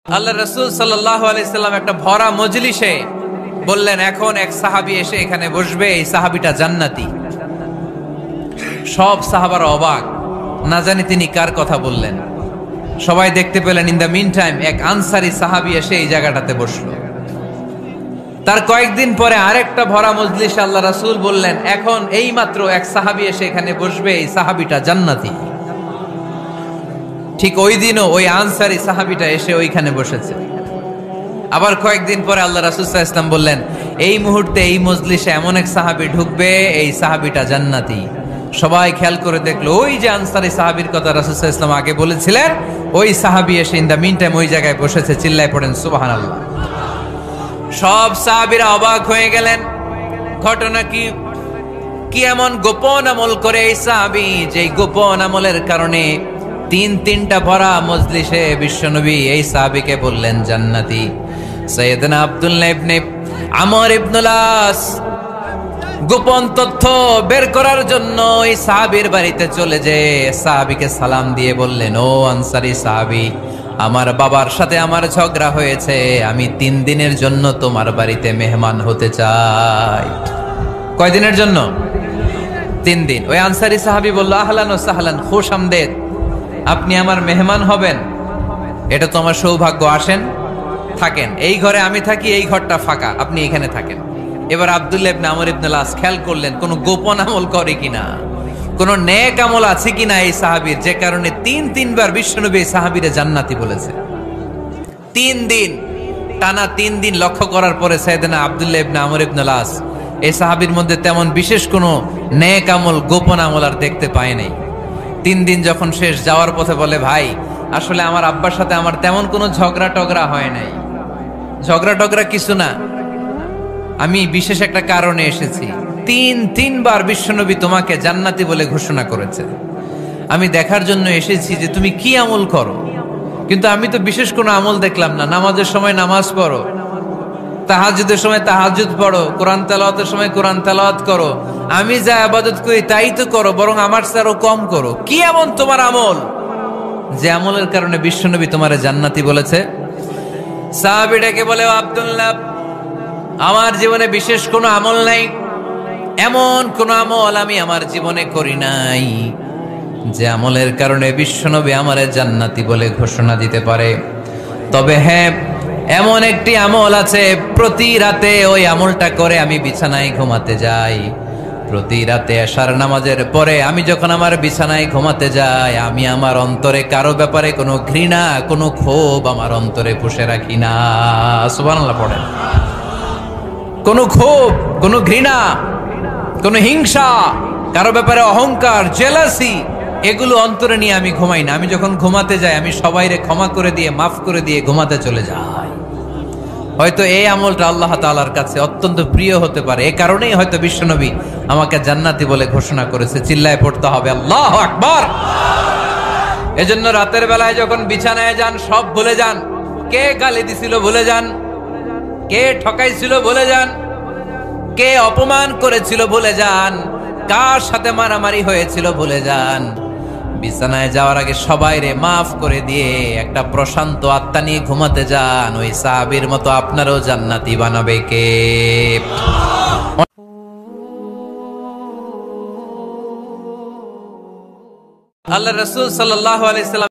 আল্লাহ রাসূল সাল্লাল্লাহু আলাইহি সাল্লাম একটা ভরা মজলিসে বললেন, এখন এক সাহাবী এসে এখানে বসবে, এই সাহাবীটা জান্নাতি। সব সাহাবারা অবাক, না জানি তিনি কার কথা বললেন। সবাই দেখতে পেলেন ইন দ্য মিন টাইম এক আনসারী সাহাবী এসে এই জায়গাটাতে বসলো। তার কয়েকদিন পরে আরেকটা ভরা মজলিসে আল্লাহ রাসূল বললেন, এখন এই মাত্র এক সাহাবী এসে এখানে বসবে, এই সাহাবীটা জান্নাতি। ঠিক ওই দিনও ওই আনসারী সাহাবীটা এসে ওইখানে বসেছে। আবার কয়েকদিন পরে আল্লাহ রাসূল সাল্লাল্লাহু আলাইহি ওয়াসাল্লাম বললেন, এই মুহূর্তে এই মজলিসে এমন এক সাহাবী ঢুকবে, এই সাহাবীটা জান্নাতি। সবাই খেয়াল করে দেখলো, ওই যে আনসারী সাহাবীর কথা রাসূল সাল্লাল্লাহু আলাইহি ওয়াসাল্লাম আগে বলেছিলেন, ওই সাহাবী এসে ইন দ্য মিন টাইম ওই জায়গায় বসেছে। চিল্লায় পড়েন সুবহানাল্লাহ। সব সাহাবীরা অবাক হয়ে গেলেন। ঘটনা কি? কি এমন গোপন আমল করে এই সাহাবী, যে গোপন আমলের কারণে তিনটা ভরা মজলিসে বিশ্বনবী এই সাহাবীকে বললেন জান্নাতি। সাইয়েদনা আব্দুল্লাহ ইবনে আমর ইবনুল আস গোপন তথ্য বের করার জন্য এই সাহাবীর বাড়িতে চলে যেয়ে সাহাবীকে সালাম দিয়ে বললেন, ও আনসারী সাহাবী, আমার বাবার সাথে আমার ঝগড়া হয়েছে, আমি 3 দিনের জন্য তোমার বাড়িতে মেহমান হতে চাই। কয়দিনের জন্য? 3 দিন। ওই আনসারী সাহাবী বলল, আহলান ও সাহলান, খুশ আমদেদ, আপনি আমার মেহমান হবেন, এটা তো আমার সৌভাগ্য। আসেন, থাকেন, এই ঘরে আমি থাকি, এই ঘরটা ফাঁকা, আপনি এখানে থাকেন। এবার আব্দুল্লাহ ইবনে আমর ইবনুল আস খেয়াল করলেন কোন গোপন আমল করে কিনা, কোন নেক আমল আছে কিনা এই সাহাবীর, যে কারণে 3বার বিশ্বনবী এই সাহাবীরে জান্নাতি বলেছে। 3 দিন টানা 3 দিন লক্ষ্য করার পরে সাইয়েদনা আব্দুল্লাহ ইবনে আমর ইবনুল আস এই সাহাবীর মধ্যে তেমন বিশেষ কোন নেক আমল, গোপন আমল আর দেখতে পায় নাই। 3 দিন যখন শেষ, যাওয়ার পথে বলে, ভাই আসলে আমার আব্বার সাথে আমার তেমন কোনো ঝগড়া টগড়া হয় নাই, ঝগড়া টগড়া কিছু না, আমি বিশেষ একটা কারণে এসেছি। 3বার বিশ্বনবী তোমাকে জান্নাতি বলে ঘোষণা করেছে, আমি দেখার জন্য এসেছি যে তুমি কি আমল করো। কিন্তু আমি তো বিশেষ কোনো আমল দেখলাম না। নামাজের সময় নামাজ পড়ো, তাহাজ্জুদের সময় তাহাজ্জুদ পড়ো, কোরআন তেলাওয়াতের সময় কোরআন তেলাওয়াত করো, আমি যা ইবাদত করি তাই তো করো, বরং আমার চেয়ে আরো কম করো। কি এমন তোমার আমল যে আমলের কারণে বিশ্বনবী তোমারে জান্নাতি বলেছে? সাহাবীটাকে বলে, আব্দুল্লাহ, আমার জীবনে বিশেষ কোনো আমল নাই, এমন কোন আমল আমি আমার জীবনে করি নাই যে আমলের কারণে বিশ্বনবী আমারে জান্নাতি বলে ঘোষণা দিতে পারে। তবে হ্যাঁ, এমন একটি আমল আছে, প্রতি রাতে ওই আমলটা করে আমি বিছানায় ঘুমাতে যাই। প্রতি রাতে এশার নামাজের পরে আমি যখন আমার বিছানায় ঘুমাতে যাই, আমি আমার অন্তরে কারো ব্যাপারে কোনো ঘৃণা, কোনো ক্ষোভ আমার অন্তরে পুষে রাখি না। সুবহানাল্লাহ পড়েন। কোনো ক্ষোভ, কোনো ঘৃণা, কোনো হিংসা, কারো ব্যাপারে অহংকার, জেলাসি, এগুলো অন্তরে নিয়ে আমি ঘুমাই না। আমি যখন ঘুমাতে যাই, আমি সবাইরে ক্ষমা করে দিয়ে, মাফ করে দিয়ে ঘুমাতে চলে যাই। হয়তো এই আমলটা আল্লাহ তাআলার কাছে অত্যন্ত প্রিয় হতে পারে, এই কারণেই হয়তো বিশ্বনবী আমাকে জান্নাতি বলে ঘোষণা করেছে। চিল্লায় পড়তে হবে আল্লাহু আকবার। এজন্য রাতের বেলায় যখন বিছানায় যান, সব ভুলে যান। কে গালি দিছিল ভুলে যান, কে ঠকাইছিল ভুলে যান, কে অপমান করেছিল ভুলে যান, কার সাথে মারামারি হয়েছিল ভুলে যান। বিছানায় যাওয়ার আগে সবাইরে মাফ করে দিয়ে একটা প্রশান্ত আত্মা নিয়ে ঘুমাতে যান। ওই সাহাবীর মতো আপনারও জান্নাতি বানাবে কে? আল্লাহ রাসূল সাল্লাল্লাহু আলাইহি ওয়াসাল্লাম